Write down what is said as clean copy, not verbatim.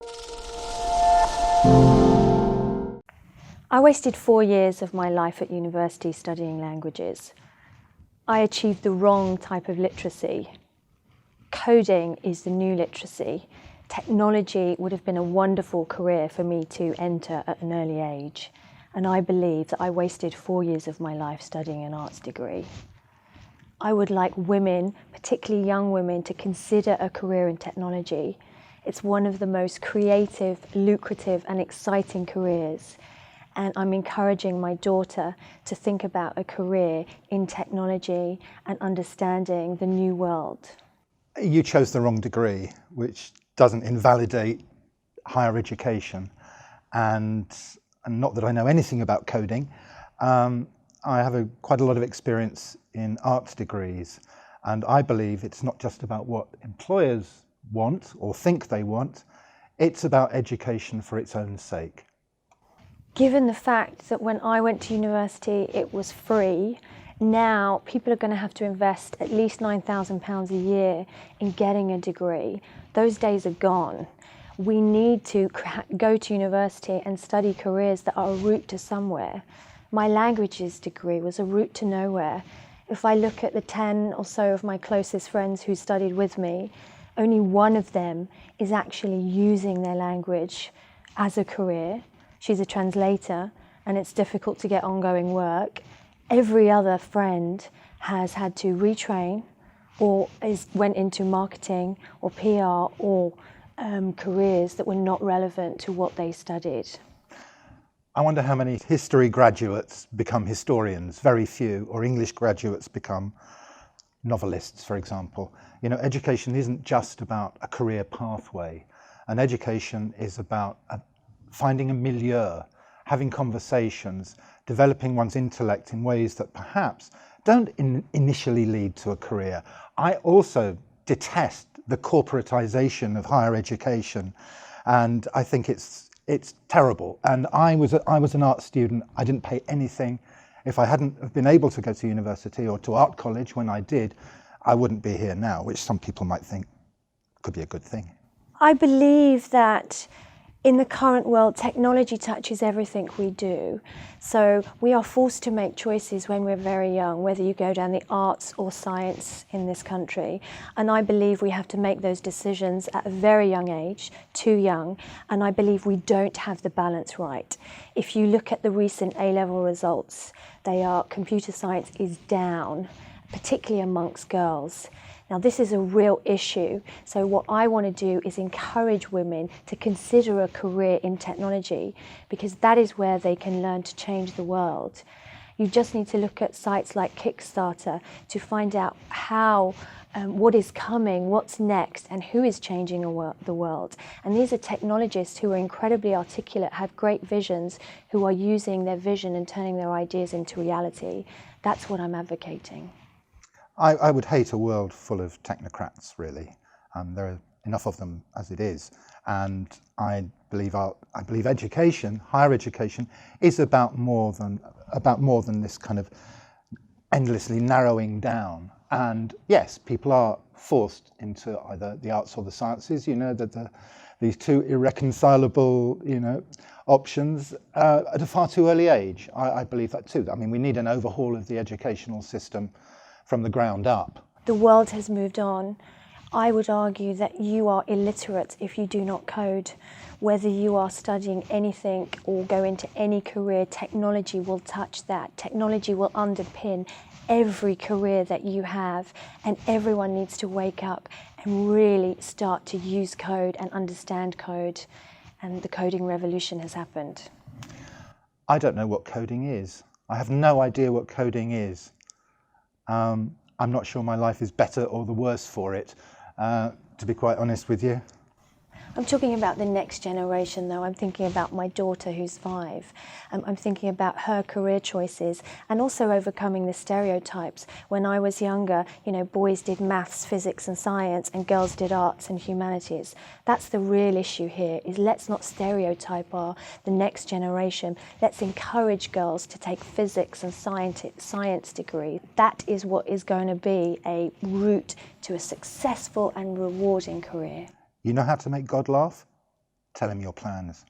I wasted 4 years of my life at university studying languages. I achieved the wrong type of literacy. Coding is the new literacy. Technology would have been a wonderful career for me to enter at an early age. And I believe that I wasted 4 years of my life studying an arts degree. I would like women, particularly young women, to consider a career in technology. It's one of the most creative, lucrative and exciting careers. And I'm encouraging my daughter to think about a career in technology and understanding the new world. You chose the wrong degree, which doesn't invalidate higher education. And not that I know anything about coding, I have quite a lot of experience in arts degrees. And I believe it's not just about what employers want or think they want, it's about education for its own sake. Given the fact that when I went to university it was free, now people are going to have to invest at least £9,000 a year in getting a degree. Those days are gone. We need to go to university and study careers that are a route to somewhere. My languages degree was a route to nowhere. If I look at the 10 or so of my closest friends who studied with me, only one of them is actually using their language as a career. She's a translator and it's difficult to get ongoing work. Every other friend has had to retrain or went into marketing or PR or careers that were not relevant to what they studied. I wonder how many history graduates become historians, very few, or English graduates become novelists, for example. You know, education isn't just about a career pathway. An education is about finding a milieu, having conversations, developing one's intellect in ways that perhaps don't initially lead to a career. I also detest the corporatization of higher education, and I think it's terrible. And I was an art student. I didn't pay anything. If I hadn't have been able to go to university or to art college when I did, I wouldn't be here now, which some people might think could be a good thing. I believe that in the current world, technology touches everything we do. So we are forced to make choices when we're very young, whether you go down the arts or science in this country. And I believe we have to make those decisions at a very young age, too young. And I believe we don't have the balance right. If you look at the recent A-level results, computer science is down, particularly amongst girls. Now this is a real issue, so what I want to do is encourage women to consider a career in technology because that is where they can learn to change the world. You just need to look at sites like Kickstarter to find out what is coming, what's next, and who is changing the world. And these are technologists who are incredibly articulate, have great visions, who are using their vision and turning their ideas into reality. That's what I'm advocating. I would hate a world full of technocrats, really. There are enough of them as it is. And I believe education, higher education, is about more than this kind of endlessly narrowing down. And yes, people are forced into either the arts or the sciences. You know that these two irreconcilable, options at a far too early age. I believe that too. I mean, we need an overhaul of the educational system from the ground up. The world has moved on. I would argue that you are illiterate if you do not code. Whether you are studying anything or go into any career, technology will touch that. Technology will underpin every career that you have, and everyone needs to wake up and really start to use code and understand code. And the coding revolution has happened. I don't know what coding is. I have no idea what coding is. I'm not sure my life is better or the worse for it, to be quite honest with you. I'm talking about the next generation though. I'm thinking about my daughter who's 5. I'm thinking about her career choices and also overcoming the stereotypes. When I was younger, boys did maths, physics and science and girls did arts and humanities. That's the real issue here, is let's not stereotype the next generation. Let's encourage girls to take physics and science degree. That is what is going to be a route to a successful and rewarding career. You know how to make God laugh? tell him your plans.